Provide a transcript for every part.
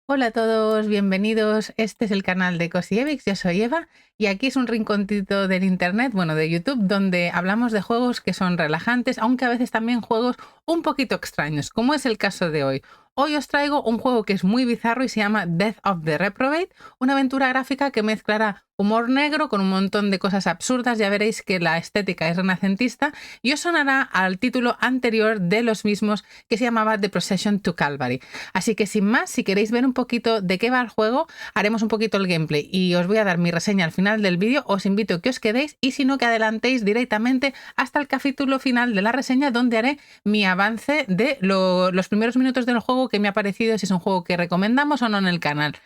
Hola a todos, bienvenidos. Este es el canal de Cozy Evics, yo soy Eva y aquí es un rinconcito del internet, bueno, de YouTube, donde hablamos de juegos que son relajantes, aunque a veces también juegos un poquito extraños, como es el caso de hoy. Hoy os traigo un juego que es muy bizarro y se llama Death of the Reprobate, una aventura gráfica que mezclará humor negro con un montón de cosas absurdas. Ya veréis que la estética es renacentista y os sonará al título anterior de los mismos, que se llamaba The Procession to Calvary. Así que sin más, si queréis ver un poquito de qué va el juego, haremos un poquito el gameplay y os voy a dar mi reseña al final del vídeo. Os invito a que os quedéis y si no, que adelantéis directamente hasta el capítulo final de la reseña, donde haré mi avance de los primeros minutos del juego, que me ha parecido, si es un juego que recomendamos o no en el canal.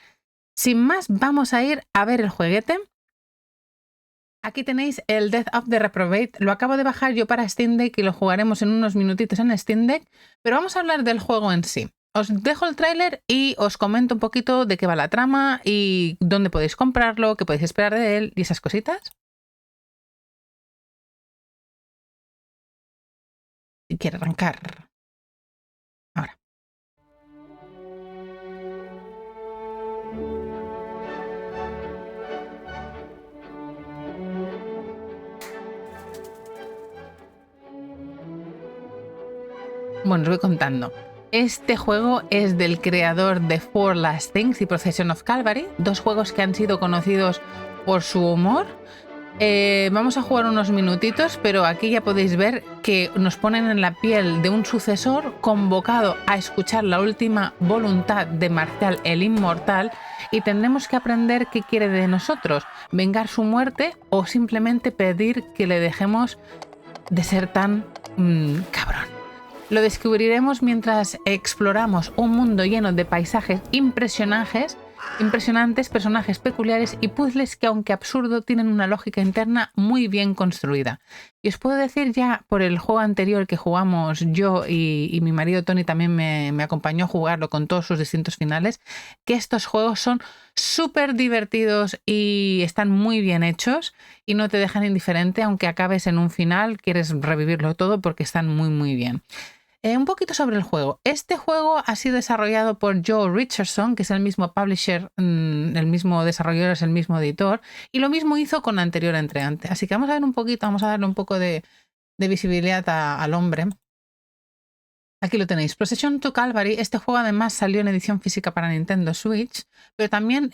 Sin más, vamos a ir a ver el jueguete. Aquí tenéis el Death of the Reprobate. Lo acabo de bajar yo para Steam Deck y lo jugaremos en unos minutitos en Steam Deck, pero vamos a hablar del juego en sí. Os dejo el tráiler y os comento un poquito de qué va la trama y dónde podéis comprarlo, qué podéis esperar de él y esas cositas. Si quiere arrancar. Ahora. Bueno, os voy contando. Este juego es del creador de Four Last Things y Procession of Calvary, dos juegos que han sido conocidos por su humor. Vamos a jugar unos minutitos, pero aquí ya podéis ver que nos ponen en la piel de un sucesor convocado a escuchar la última voluntad de Marcial el Inmortal y tendremos que aprender qué quiere de nosotros, vengar su muerte o simplemente pedir que le dejemos de ser tan cabrón. Lo descubriremos mientras exploramos un mundo lleno de paisajes impresionantes, personajes peculiares y puzzles que, aunque absurdo, tienen una lógica interna muy bien construida. Y os puedo decir ya por el juego anterior que jugamos yo y mi marido Tony también me acompañó a jugarlo con todos sus distintos finales, que estos juegos son súper divertidos y están muy bien hechos y no te dejan indiferente, aunque acabes en un final, quieres revivirlo todo porque están muy bien. Un poquito sobre el juego. Este juego ha sido desarrollado por Joe Richardson, que es el mismo publisher, el mismo desarrollador, es el mismo editor, y lo mismo hizo con la anterior entrega. Así que vamos a ver un poquito, vamos a darle un poco de visibilidad al hombre. Aquí lo tenéis, Procession to Calvary. Este juego además salió en edición física para Nintendo Switch, pero también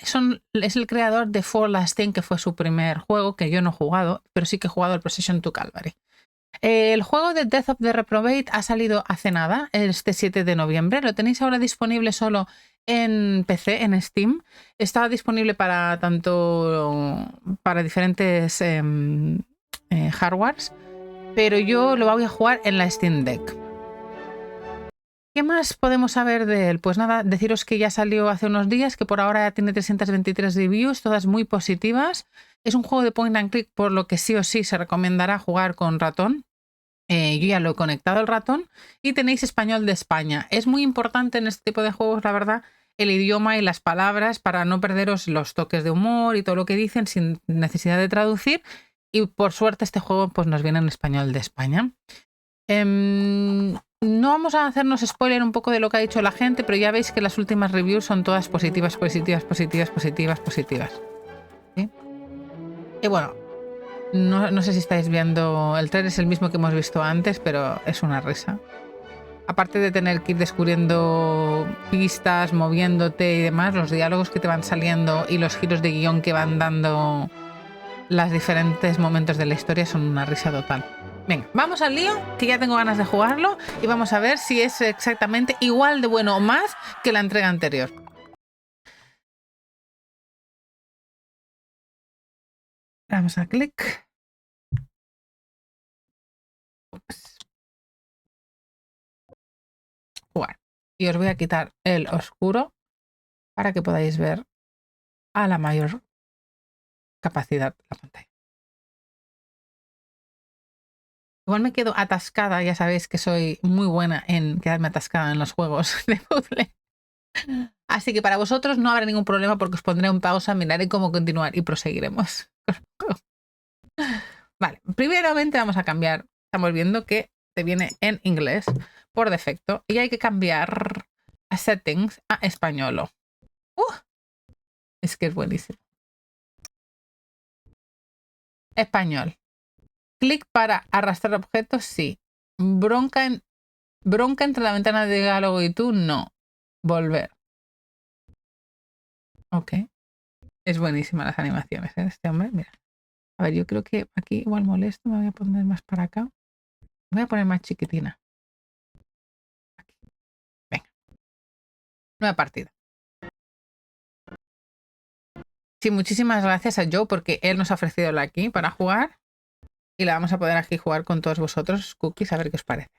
es el creador de Four Last Things, que fue su primer juego, que yo no he jugado, pero sí que he jugado el Procession to Calvary. El juego de Death of the Reprobate ha salido hace nada, este 7 de noviembre. Lo tenéis ahora disponible solo en PC, en Steam. Está disponible para diferentes hardwares, pero yo lo voy a jugar en la Steam Deck. ¿Qué más podemos saber de él? Pues nada, deciros que ya salió hace unos días, que por ahora tiene 323 reviews, todas muy positivas. Es un juego de point and click, por lo que sí o sí se recomendará jugar con ratón. Yo ya lo he conectado el ratón y tenéis español de España. Es muy importante en este tipo de juegos, la verdad, el idioma y las palabras para no perderos los toques de humor y todo lo que dicen sin necesidad de traducir. Y por suerte este juego pues, nos viene en español de España. No vamos a hacernos spoiler un poco de lo que ha dicho la gente, pero ya veis que las últimas reviews son todas positivas. ¿Sí? Y bueno, no sé si estáis viendo, el trailer es el mismo que hemos visto antes, pero es una risa. Aparte de tener que ir descubriendo pistas, moviéndote y demás, los diálogos que te van saliendo y los giros de guión que van dando los diferentes momentos de la historia son una risa total. Venga, vamos al lío, que ya tengo ganas de jugarlo y vamos a ver si es exactamente igual de bueno o más que la entrega anterior. Vamos a clic. Jugar. Y os voy a quitar el oscuro para que podáis ver a la mayor capacidad la pantalla. Igual me quedo atascada, ya sabéis que soy muy buena en quedarme atascada en los juegos de puzzle. Así que para vosotros no habrá ningún problema porque os pondré en pausa, miraré cómo continuar y proseguiremos. Vale, primeramente vamos a cambiar. Estamos viendo que te viene en inglés por defecto y hay que cambiar a settings a español. Es que es buenísimo. Español. Clic para arrastrar objetos, sí. Bronca entre la ventana de diálogo y tú, no. Volver. Ok. Es buenísima las animaciones, ¿eh? Este hombre, mira. A ver, yo creo que aquí igual molesto. Me voy a poner más para acá. Me voy a poner más chiquitina. Aquí. Venga. Nueva partida. Sí, muchísimas gracias a Joe porque él nos ha ofrecido la aquí para jugar. Y la vamos a poder aquí jugar con todos vosotros, cookies, a ver qué os parece.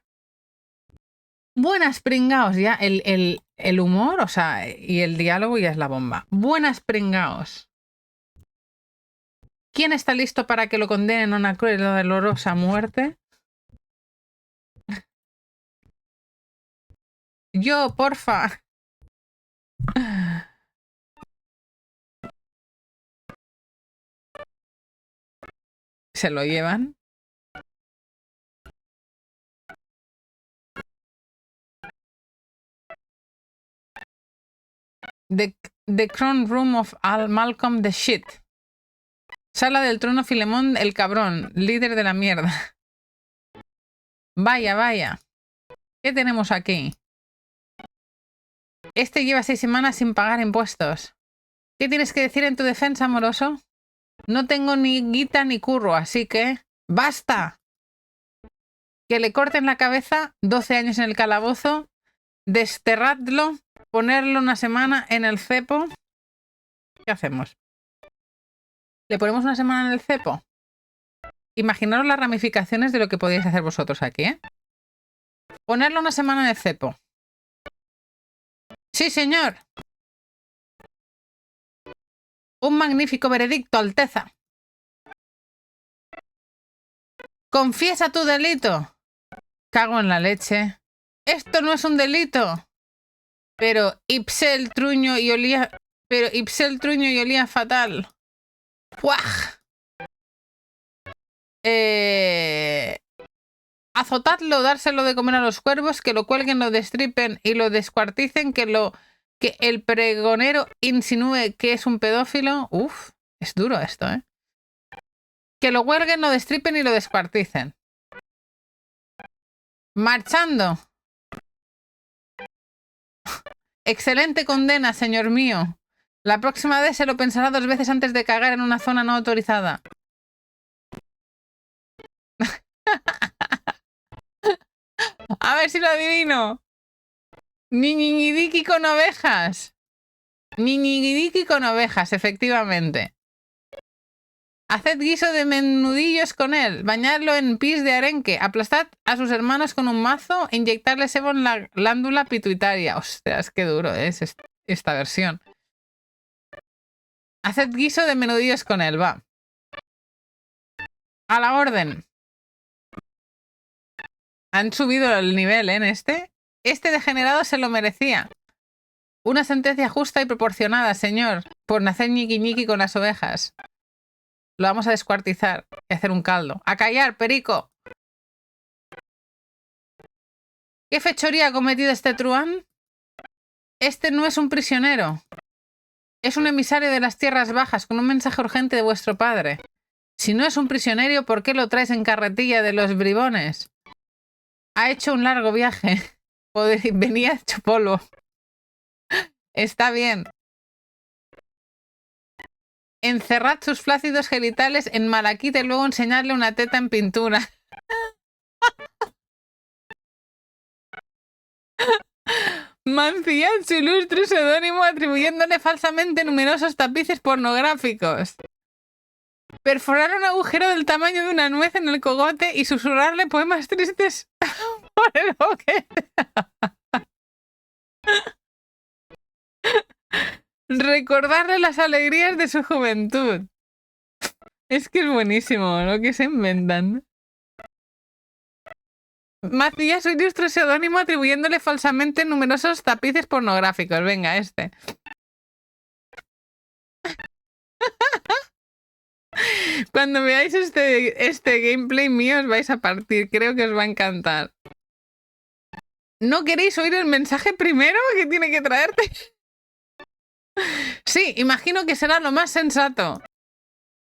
Buenas pringaos, ya el humor, o sea, y el diálogo ya es la bomba. Buenas pringaos. ¿Quién está listo para que lo condenen a una cruel y dolorosa muerte? Yo, porfa. Se lo llevan. The Crown Room of Malcolm the Shit. Sala del trono Filemón el cabrón, líder de la mierda. Vaya, vaya. ¿Qué tenemos aquí? Este lleva 6 semanas sin pagar impuestos. ¿Qué tienes que decir en tu defensa, amoroso? No tengo ni guita ni curro, así que... ¡Basta! Que le corten la cabeza, 12 años en el calabozo, desterradlo, ponerlo una semana en el cepo. ¿Qué hacemos? ¿Le ponemos una semana en el cepo? Imaginaros las ramificaciones de lo que podéis hacer vosotros aquí, ¿eh? Ponerlo una semana en el cepo. Sí, señor. Un magnífico veredicto, Alteza. Confiesa tu delito. Cago en la leche. Esto no es un delito. Pero Ipsel truño y olía fatal. ¡Puaj! Azotadlo, dárselo de comer a los cuervos, que lo cuelguen, lo destripen y lo descuarticen, que el pregonero insinúe que es un pedófilo. Uf, es duro esto, ¿eh? Que lo huelguen, lo destripen y lo descuarticen. Marchando. Excelente condena, señor mío. La próxima vez se lo pensará 2 veces antes de cagar en una zona no autorizada. A ver si lo adivino. Niñidiki con ovejas. Niñidiki con ovejas, efectivamente. Haced guiso de menudillos con él, bañadlo en pis de arenque, aplastad a sus hermanos con un mazo e inyectarle sebo en la glándula pituitaria. Ostras, qué duro es esta versión. Haced guiso de menudillos con él, va. A la orden. Han subido el nivel, ¿eh? En este. Este degenerado se lo merecía. Una sentencia justa y proporcionada, señor, por nacer ñiqui ñiqui con las ovejas. Lo vamos a descuartizar y hacer un caldo. ¡A callar, perico! ¿Qué fechoría ha cometido este truán? Este no es un prisionero. Es un emisario de las tierras bajas con un mensaje urgente de vuestro padre. Si no es un prisionero, ¿por qué lo traes en carretilla de los bribones? Ha hecho un largo viaje. Venía hecho polvo. Está bien. Encerrad sus flácidos genitales en malaquita y luego enseñarle una teta en pintura. Mancillad su ilustre seudónimo atribuyéndole falsamente numerosos tapices pornográficos. Perforar un agujero del tamaño de una nuez en el cogote y susurrarle poemas tristes por el boquete. Recordarle las alegrías de su juventud. Es que es buenísimo lo que se inventan. Macías su ilustre seudónimo atribuyéndole falsamente numerosos tapices pornográficos. Venga, este. Cuando veáis este gameplay mío os vais a partir. Creo que os va a encantar. ¿No queréis oír el mensaje primero que tiene que traerte? Sí, imagino que será lo más sensato.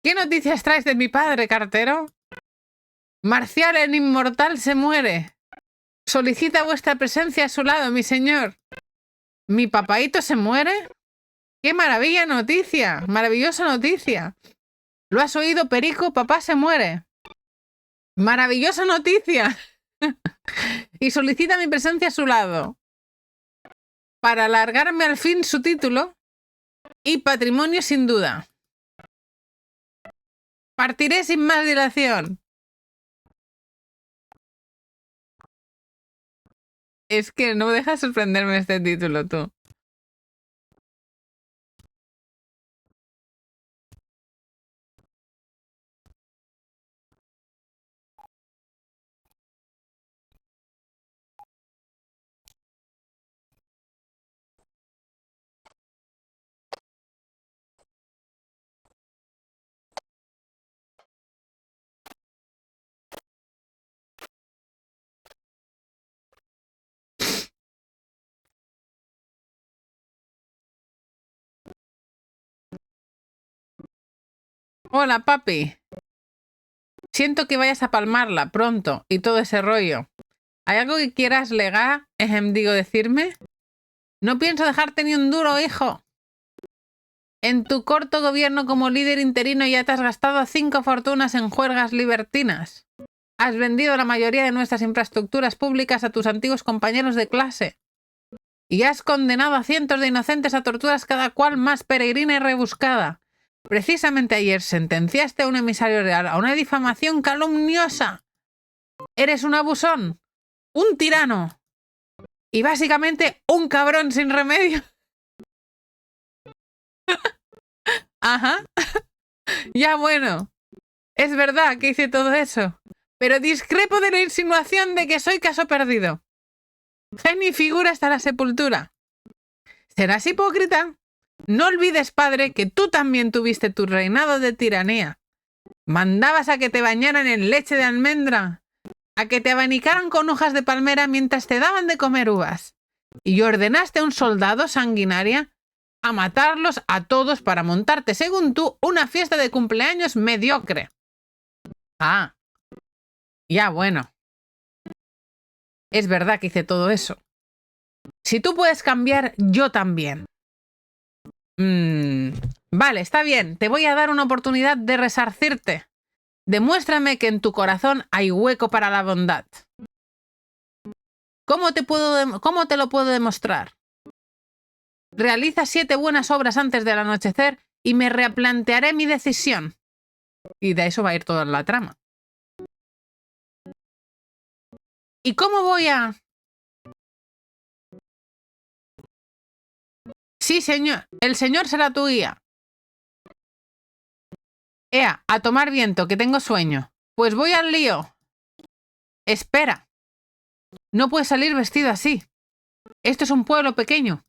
¿Qué noticias traes de mi padre, cartero? Marcial el inmortal se muere. Solicita vuestra presencia a su lado, mi señor. ¿Mi papaíto se muere? ¡Qué maravilla noticia! ¡Maravillosa noticia! ¿Lo has oído, Perico? Papá se muere. ¡Maravillosa noticia! Y solicita mi presencia a su lado. Para alargarme al fin su título y patrimonio sin duda. Partiré sin más dilación. Es que no deja sorprenderme este título, tú. Hola, papi. Siento que vayas a palmarla pronto y todo ese rollo. ¿Hay algo que quieras digo, decirme? No pienso dejarte ni un duro, hijo. En tu corto gobierno como líder interino ya te has gastado 5 fortunas en juergas libertinas. Has vendido la mayoría de nuestras infraestructuras públicas a tus antiguos compañeros de clase. Y has condenado a cientos de inocentes a torturas cada cual más peregrina y rebuscada. Precisamente ayer sentenciaste a un emisario real a una difamación calumniosa. Eres un abusón, un tirano y básicamente un cabrón sin remedio. Ajá. Ya bueno. Es verdad que hice todo eso. Pero discrepo de la insinuación de que soy caso perdido. Genio figura hasta la sepultura. ¿Serás hipócrita? No olvides, padre, que tú también tuviste tu reinado de tiranía. Mandabas a que te bañaran en leche de almendra, a que te abanicaran con hojas de palmera mientras te daban de comer uvas. Y ordenaste a un soldado sanguinaria a matarlos a todos para montarte, según tú, una fiesta de cumpleaños mediocre. Ah, ya bueno. Es verdad que hice todo eso. Si tú puedes cambiar, yo también. Vale, está bien. Te voy a dar una oportunidad de resarcirte. Demuéstrame que en tu corazón hay hueco para la bondad. ¿Cómo te lo puedo demostrar? Realiza 7 buenas obras antes del anochecer y me replantearé mi decisión. Y de eso va a ir toda la trama. ¿Y cómo voy a...? Sí, señor. El señor será tu guía. Ea, a tomar viento, que tengo sueño. Pues voy al lío. Espera. No puedes salir vestido así. Esto es un pueblo pequeño.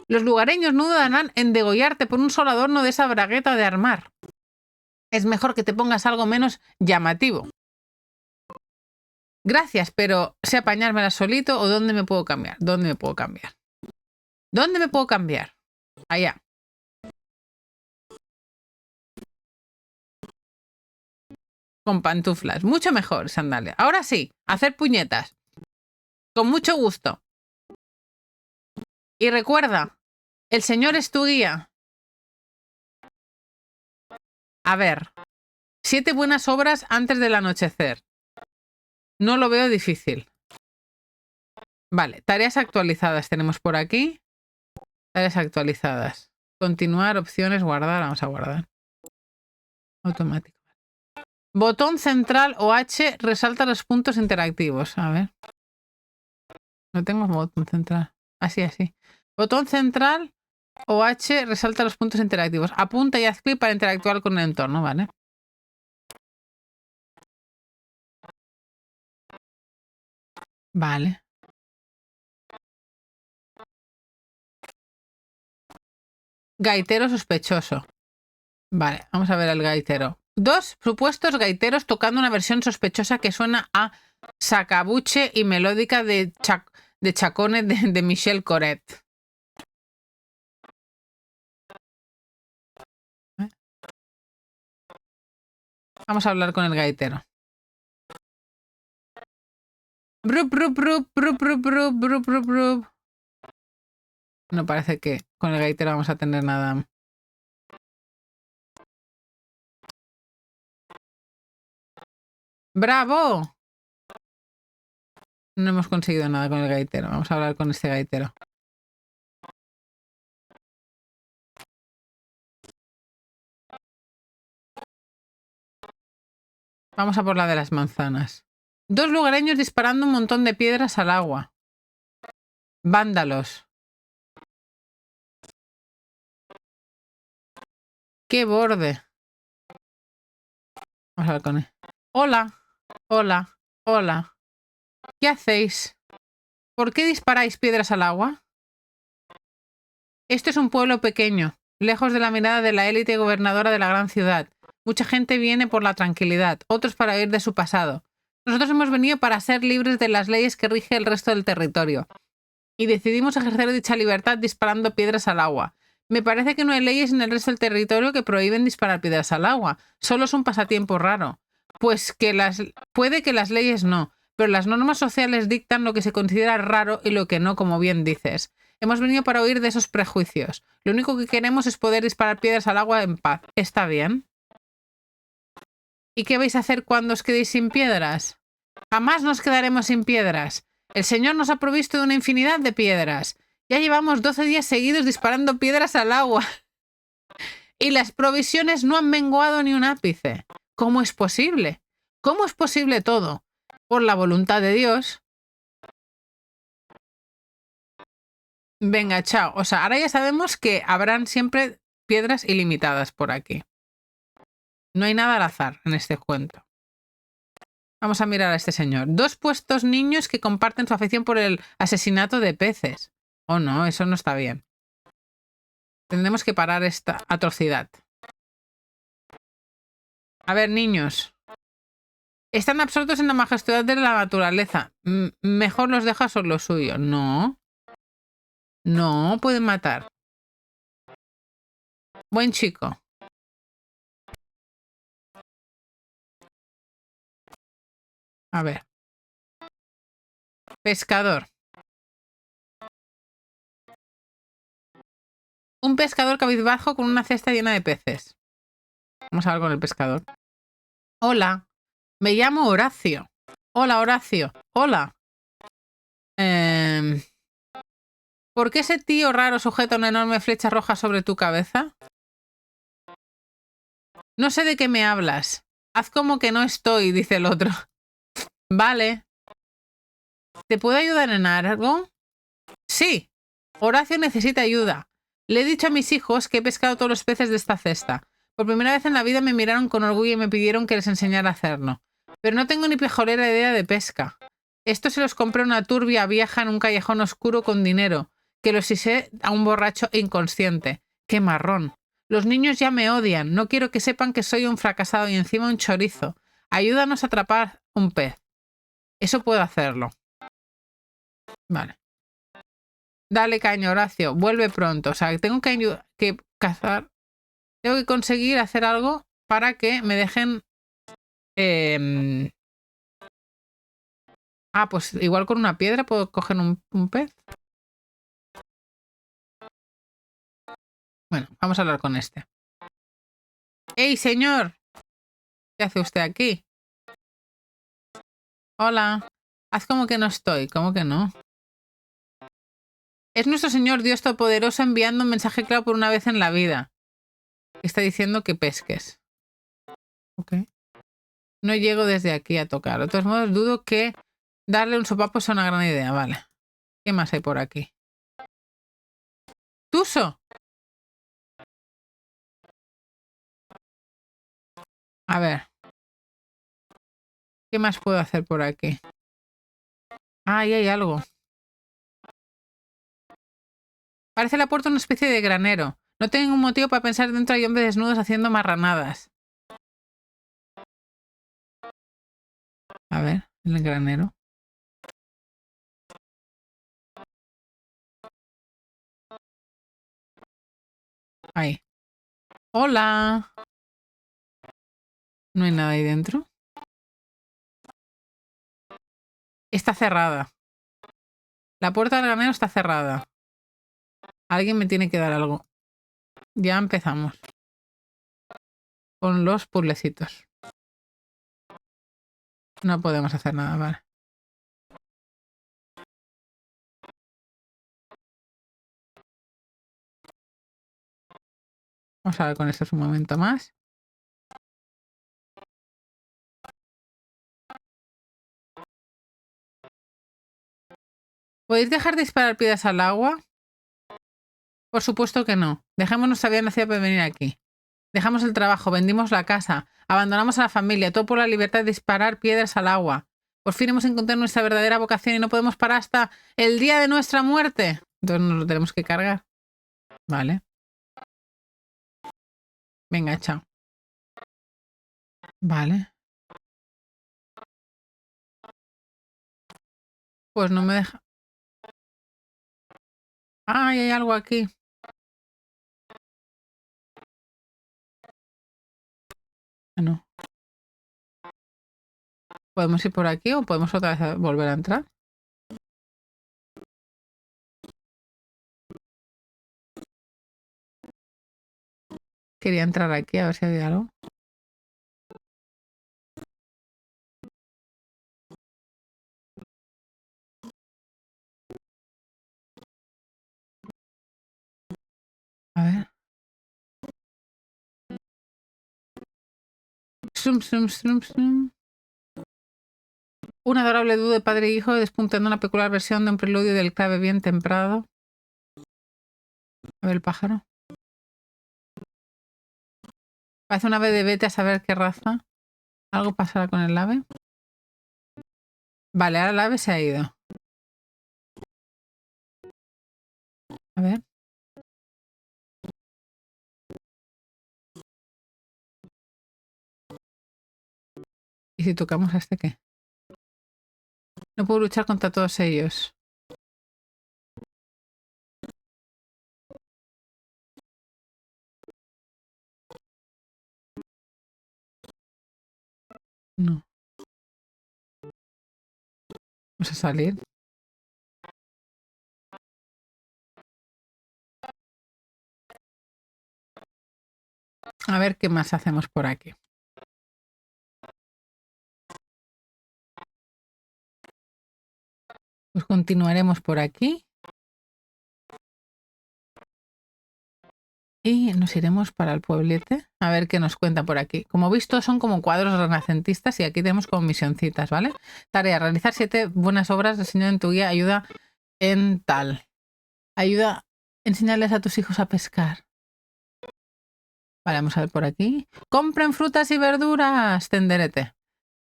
Los lugareños no dudarán en degollarte por un solo adorno de esa bragueta de armar. Es mejor que te pongas algo menos llamativo. Gracias, pero sé apañármela solito o ¿dónde me puedo cambiar? ¿Dónde me puedo cambiar? ¿Dónde me puedo cambiar? Allá. Con pantuflas. Mucho mejor, sandalia. Ahora sí, hacer puñetas. Con mucho gusto. Y recuerda, el señor es tu guía. A ver, 7 buenas obras antes del anochecer. No lo veo difícil. Vale, tareas actualizadas tenemos por aquí. Tareas actualizadas. Continuar, opciones, guardar. Vamos a guardar. Automático. Botón central o H resalta los puntos interactivos. A ver. No tengo botón central. Así, así. Botón central o H resalta los puntos interactivos. Apunta y haz clic para interactuar con el entorno, ¿vale? Vale. Gaitero sospechoso. Vale, vamos a ver al gaitero. Dos supuestos gaiteros tocando una versión sospechosa que suena a sacabuche y melódica de Chacone de Michel Coret. Vamos a hablar con el gaitero. Brup, brup, brup, brup, brup, brup, brup, brup, brup. No parece que con el gaitero vamos a tener nada. ¡Bravo! No hemos conseguido nada con el gaitero. Vamos a hablar con este gaitero. Vamos a por la de las manzanas. Dos lugareños disparando un montón de piedras al agua. Vándalos. ¡Qué borde! Vamos a ver con él. Hola, hola, hola. ¿Qué hacéis? ¿Por qué disparáis piedras al agua? Esto es un pueblo pequeño, lejos de la mirada de la élite gobernadora de la gran ciudad. Mucha gente viene por la tranquilidad, otros para huir de su pasado. Nosotros hemos venido para ser libres de las leyes que rige el resto del territorio. Y decidimos ejercer dicha libertad disparando piedras al agua. Me parece que no hay leyes en el resto del territorio que prohíben disparar piedras al agua. Solo es un pasatiempo raro. Pues puede que las leyes no, pero las normas sociales dictan lo que se considera raro y lo que no, como bien dices. Hemos venido para huir de esos prejuicios. Lo único que queremos es poder disparar piedras al agua en paz. ¿Está bien? ¿Y qué vais a hacer cuando os quedéis sin piedras? Jamás nos quedaremos sin piedras. El Señor nos ha provisto de una infinidad de piedras. Ya llevamos 12 días seguidos disparando piedras al agua. Y las provisiones no han menguado ni un ápice. ¿Cómo es posible? ¿Cómo es posible todo? Por la voluntad de Dios. Venga, chao. O sea, ahora ya sabemos que habrán siempre piedras ilimitadas por aquí. No hay nada al azar en este cuento. Vamos a mirar a este señor. Dos puestos niños que comparten su afición por el asesinato de peces. Oh, no, eso no está bien. Tendremos que parar esta atrocidad. A ver, niños. Están absortos en la majestuosidad de la naturaleza. Mejor los dejas por lo suyo. No. No, pueden matar. Buen chico. A ver. Pescador. Un pescador cabizbajo con una cesta llena de peces. Vamos a ver con el pescador. Hola. Me llamo Horacio. Hola, Horacio. Hola. ¿Por qué ese tío raro sujeta una enorme flecha roja sobre tu cabeza? No sé de qué me hablas. Haz como que no estoy, dice el otro. Vale. ¿Te puedo ayudar en algo? Sí. Horacio necesita ayuda. Le he dicho a mis hijos que he pescado todos los peces de esta cesta. Por primera vez en la vida me miraron con orgullo y me pidieron que les enseñara a hacerlo. Pero no tengo ni pejolera idea de pesca. Esto se los compré a una turbia vieja en un callejón oscuro con dinero, que los hice a un borracho inconsciente. ¡Qué marrón! Los niños ya me odian. No quiero que sepan que soy un fracasado y encima un chorizo. Ayúdanos a atrapar un pez. Eso puedo hacerlo. Vale. Dale caña, Horacio. Vuelve pronto. O sea, tengo que cazar. Tengo que conseguir hacer algo para que me dejen... pues igual con una piedra puedo coger un pez. Bueno, vamos a hablar con este. ¡Ey, señor! ¿Qué hace usted aquí? Hola. Haz como que no estoy. ¿Cómo que no? Es nuestro Señor Dios Todopoderoso enviando un mensaje claro por una vez en la vida. Está diciendo que pesques. Ok. No llego desde aquí a tocar. De todos modos, dudo que darle un sopapo sea una gran idea. Vale. ¿Qué más hay por aquí? ¡Tuso! A ver. ¿Qué más puedo hacer por aquí? Ahí hay algo. Parece la puerta una especie de granero. No tengo ningún motivo para pensar dentro hay hombres desnudos haciendo marranadas. A ver, en el granero. Ahí. ¡Hola! No hay nada ahí dentro. Está cerrada. La puerta del granero está cerrada. Alguien me tiene que dar algo. Ya empezamos. Con los puzzlecitos. No podemos hacer nada, vale. Vamos a ver con esto un momento más. ¿Podéis dejar de disparar piedras al agua? Por supuesto que no. Dejémonos había nacido para venir aquí. Dejamos el trabajo, vendimos la casa, abandonamos a la familia, todo por la libertad de disparar piedras al agua. Por fin hemos encontrado nuestra verdadera vocación y no podemos parar hasta el día de nuestra muerte. Entonces nos lo tenemos que cargar. Vale. Venga, chao. Vale. Pues no me deja. ¡Ay, hay algo aquí! No. ¿Podemos ir por aquí o podemos otra vez volver a entrar? Quería entrar aquí a ver si había algo. A ver. Sum, sum, sum, sum. Un adorable dúo de padre e hijo despuntando una peculiar versión de un preludio del clave bien temprado. A ver el pájaro. Parece un ave de vete a saber qué raza. ¿Algo pasará con el ave? Vale, ahora el ave se ha ido. A ver. ¿Y si tocamos a este qué? No puedo luchar contra todos ellos. No. Vamos a salir. A ver qué más hacemos por aquí. Pues continuaremos por aquí. Y nos iremos para el pueblete a ver qué nos cuenta por aquí. Como visto, son como cuadros renacentistas y aquí tenemos como misioncitas, ¿vale? Tarea, realizar 7 buenas obras diseñadas en tu guía. Ayuda en tal. Ayuda, enseñarles a tus hijos a pescar. Vale, vamos a ver por aquí. Compren frutas y verduras, tenderete.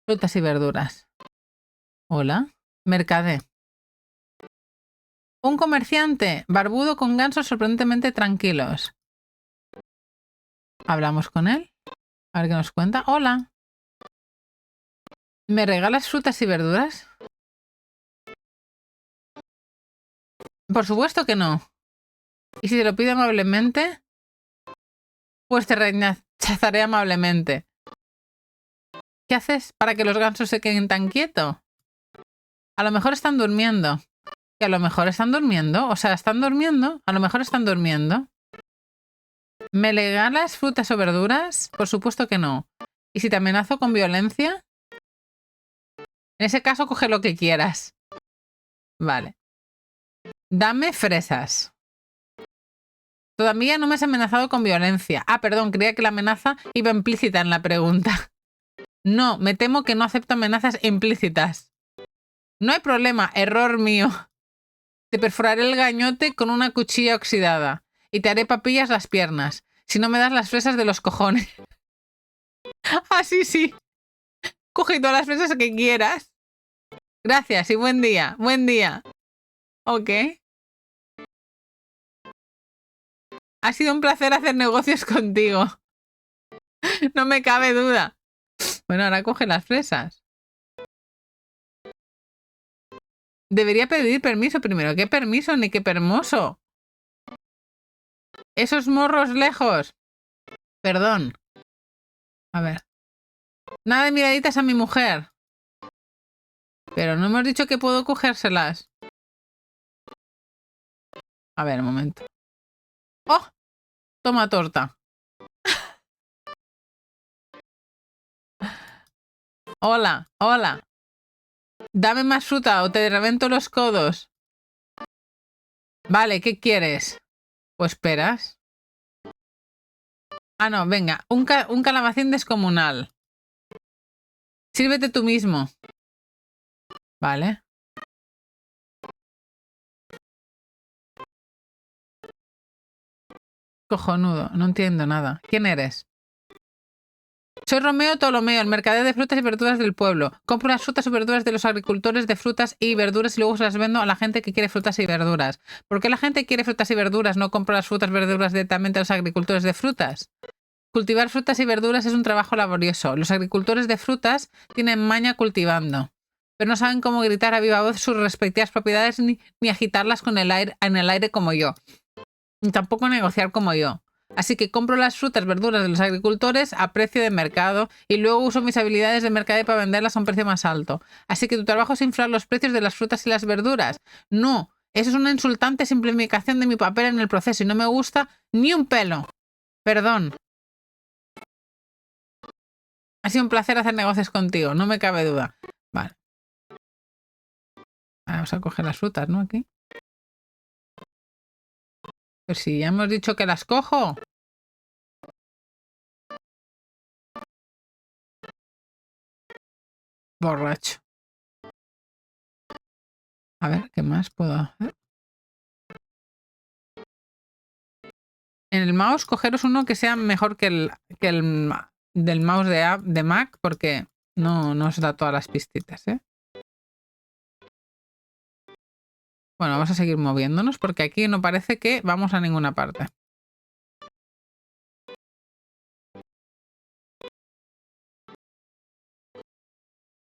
Frutas y verduras. Hola. Mercadé. Un comerciante, barbudo con gansos sorprendentemente tranquilos. Hablamos con él. A ver qué nos cuenta. Hola. ¿Me regalas frutas y verduras? Por supuesto que no. Y si te lo pido amablemente, pues te rechazaré amablemente. ¿Qué haces para que los gansos se queden tan quietos? A lo mejor están durmiendo. Y a lo mejor están durmiendo. O sea, están durmiendo. A lo mejor están durmiendo. ¿Me regalas frutas o verduras? Por supuesto que no. ¿Y si te amenazo con violencia? En ese caso, coge lo que quieras. Vale. Dame fresas. Todavía no me has amenazado con violencia. Ah, perdón, creía que la amenaza iba implícita en la pregunta. No, me temo que no acepto amenazas implícitas. No hay problema, error mío. Te perforaré el gañote con una cuchilla oxidada y te haré papillas las piernas, si no me das las fresas de los cojones. Ah, sí, sí. Coge todas las fresas que quieras. Gracias y buen día, buen día. Ok. Ha sido un placer hacer negocios contigo. No me cabe duda. Bueno, ahora coge las fresas. Debería pedir permiso primero. ¿Qué permiso ni qué permoso? Esos morros lejos. Perdón. A ver. Nada de miraditas a mi mujer. Pero no hemos dicho que puedo cogérselas. A ver, un momento. ¡Oh! Toma torta. Hola, hola. Dame más fruta o te revento los codos. Vale, ¿qué quieres? Pues esperas. Ah, no, venga. Un calabacín descomunal. Sírvete tú mismo. Vale. Cojonudo, no entiendo nada. ¿Quién eres? Soy Romeo Ptolomeo, el mercader de frutas y verduras del pueblo. Compro las frutas y verduras de los agricultores de frutas y verduras y luego se las vendo a la gente que quiere frutas y verduras. ¿Por qué la gente quiere frutas y verduras? ¿No compro las frutas y verduras directamente a los agricultores de frutas? Cultivar frutas y verduras es un trabajo laborioso. Los agricultores de frutas tienen maña cultivando, pero no saben cómo gritar a viva voz sus respectivas propiedades ni agitarlas en el aire como yo. Ni tampoco negociar como yo. Así que compro las frutas, verduras de los agricultores a precio de mercado y luego uso mis habilidades de mercadeo para venderlas a un precio más alto. Así que tu trabajo es inflar los precios de las frutas y las verduras. No, eso es una insultante simplificación de mi papel en el proceso y no me gusta ni un pelo. Perdón. Ha sido un placer hacer negocios contigo, no me cabe duda. Vale. Vamos a coger las frutas, ¿no? Aquí. Pues si ya hemos dicho que las cojo. Borracho. A ver, ¿qué más puedo hacer? En el mouse, cogeros uno que sea mejor que el del mouse de Mac, porque no os da todas las pistitas, ¿eh? Bueno, vamos a seguir moviéndonos porque aquí no parece que vamos a ninguna parte.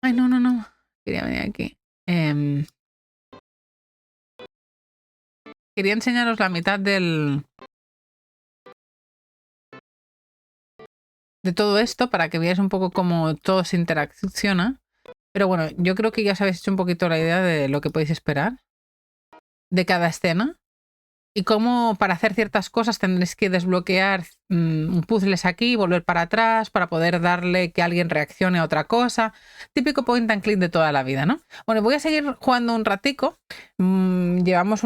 Ay, no, no, no. Quería venir aquí. Quería enseñaros la mitad de todo esto para que veáis un poco cómo todo se interacciona. Pero bueno, yo creo que ya os habéis hecho un poquito la idea de lo que podéis esperar de cada escena. Y cómo para hacer ciertas cosas tendréis que desbloquear puzzles aquí, volver para atrás para poder darle que alguien reaccione a otra cosa. Típico point and click de toda la vida, ¿no? Bueno, voy a seguir jugando un ratico. Llevamos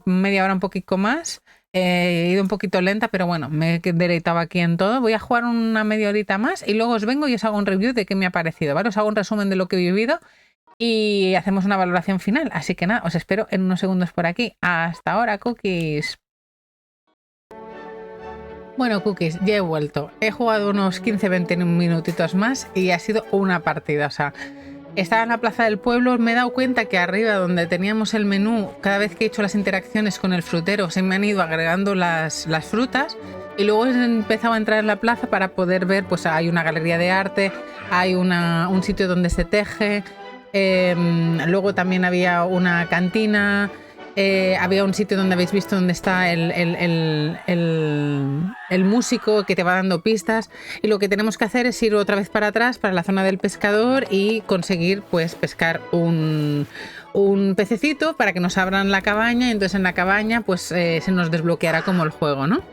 media hora un poquito más. He ido un poquito lenta, pero bueno, me he deleitado aquí en todo. Voy a jugar una media horita más y luego os vengo y os hago un review de qué me ha parecido, ¿vale? Os hago un resumen de lo que he vivido y hacemos una valoración final. Así que nada, os espero en unos segundos por aquí. Hasta ahora, cookies. Bueno, cookies, ya he vuelto. He jugado unos 15-20 minutitos más y ha sido una partida. O sea, estaba en la plaza del pueblo, me he dado cuenta que arriba donde teníamos el menú, cada vez que he hecho las interacciones con el frutero, se me han ido agregando las frutas. Y luego he empezado a entrar en la plaza para poder ver, pues hay una galería de arte, hay un sitio donde se teje. Luego también había una cantina, había un sitio donde habéis visto donde está el músico que te va dando pistas, y lo que tenemos que hacer es ir otra vez para atrás, para la zona del pescador, y conseguir pues pescar un pececito para que nos abran la cabaña, y entonces en la cabaña pues se nos desbloqueará como el juego, ¿no?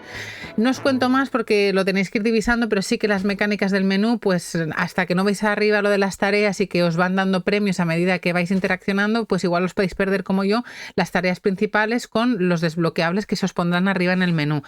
No os cuento más porque lo tenéis que ir divisando, pero sí que las mecánicas del menú, pues hasta que no veis arriba lo de las tareas y que os van dando premios a medida que vais interaccionando, pues igual os podéis perder como yo las tareas principales con los desbloqueables que se os pondrán arriba en el menú.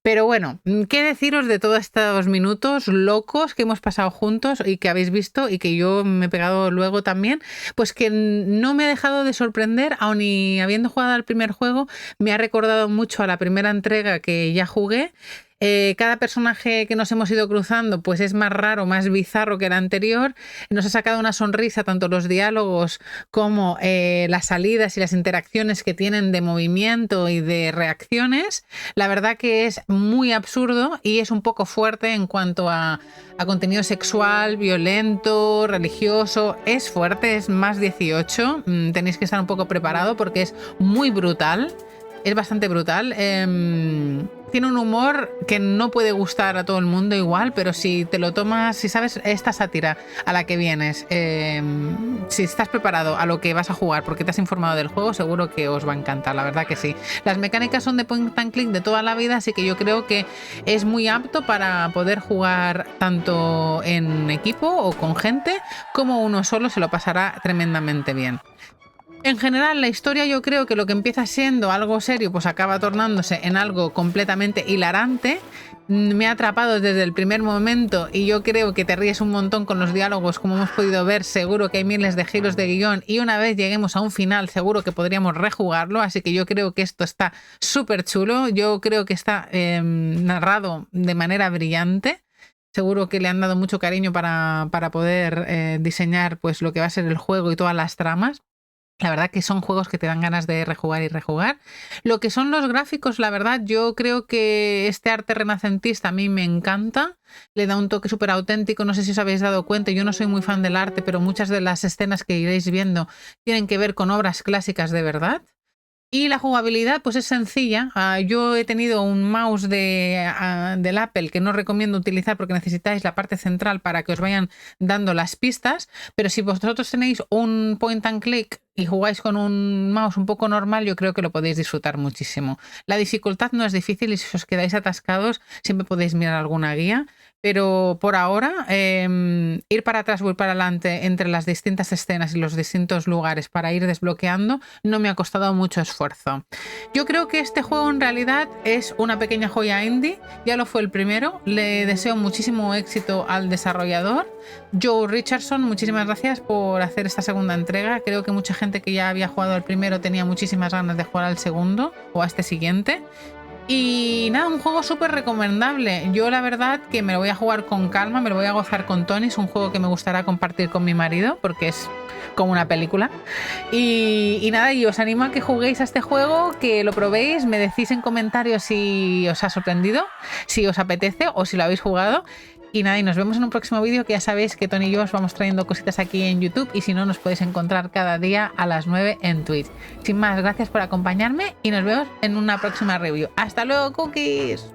Pero bueno, ¿qué deciros de todos estos minutos locos que hemos pasado juntos y que habéis visto y que yo me he pegado luego también? Pues que no me ha dejado de sorprender, aun y habiendo jugado al primer juego, me ha recordado mucho a la primera entrega que ya jugué. Cada personaje que nos hemos ido cruzando pues es más raro, más bizarro que el anterior. Nos ha sacado una sonrisa tanto los diálogos como las salidas y las interacciones que tienen de movimiento y de reacciones. La verdad que es muy absurdo y es un poco fuerte en cuanto a contenido sexual, violento, religioso. Es fuerte, es más 18. Tenéis que estar un poco preparado porque es muy brutal. Es bastante brutal. Tiene un humor que no puede gustar a todo el mundo igual, pero si te lo tomas, si sabes esta sátira a la que vienes, si estás preparado a lo que vas a jugar porque te has informado del juego, seguro que os va a encantar, la verdad que sí. Las mecánicas son de point and click de toda la vida, así que yo creo que es muy apto para poder jugar tanto en equipo o con gente, como uno solo se lo pasará tremendamente bien. En general, la historia yo creo que lo que empieza siendo algo serio, pues acaba tornándose en algo completamente hilarante. Me ha atrapado desde el primer momento y yo creo que te ríes un montón con los diálogos, como hemos podido ver. Seguro que hay miles de giros de guión y una vez lleguemos a un final seguro que podríamos rejugarlo, así que yo creo que esto está súper chulo. Yo creo que está narrado de manera brillante. Seguro que le han dado mucho cariño para poder diseñar pues lo que va a ser el juego y todas las tramas. La verdad que son juegos que te dan ganas de rejugar y rejugar. Lo que son los gráficos, la verdad, yo creo que este arte renacentista a mí me encanta. Le da un toque súper auténtico. No sé si os habéis dado cuenta, yo no soy muy fan del arte, pero muchas de las escenas que iréis viendo tienen que ver con obras clásicas de verdad. Y la jugabilidad pues es sencilla. Yo he tenido un mouse del Apple que no recomiendo utilizar porque necesitáis la parte central para que os vayan dando las pistas, pero si vosotros tenéis un point and click y jugáis con un mouse un poco normal, yo creo que lo podéis disfrutar muchísimo. La dificultad no es difícil y si os quedáis atascados siempre podéis mirar alguna guía, pero por ahora ir para atrás o ir para adelante entre las distintas escenas y los distintos lugares para ir desbloqueando no me ha costado mucho esfuerzo. Yo creo que este juego en realidad es una pequeña joya indie, ya lo fue el primero. Le deseo muchísimo éxito al desarrollador Joe Richardson. Muchísimas gracias por hacer esta segunda entrega. Creo que mucha gente que ya había jugado al primero tenía muchísimas ganas de jugar al segundo o a este siguiente. Y nada, un juego súper recomendable. Yo la verdad que me lo voy a jugar con calma, me lo voy a gozar con Tony. Es un juego que me gustará compartir con mi marido porque es como una película. Y nada, y os animo a que juguéis a este juego, que lo probéis, me decís en comentarios si os ha sorprendido, si os apetece o si lo habéis jugado. Y nada, y nos vemos en un próximo vídeo, que ya sabéis que Tony y yo os vamos trayendo cositas aquí en YouTube y si no, nos podéis encontrar cada día a las 9 en Twitch. Sin más, gracias por acompañarme y nos vemos en una próxima review. ¡Hasta luego, cookies!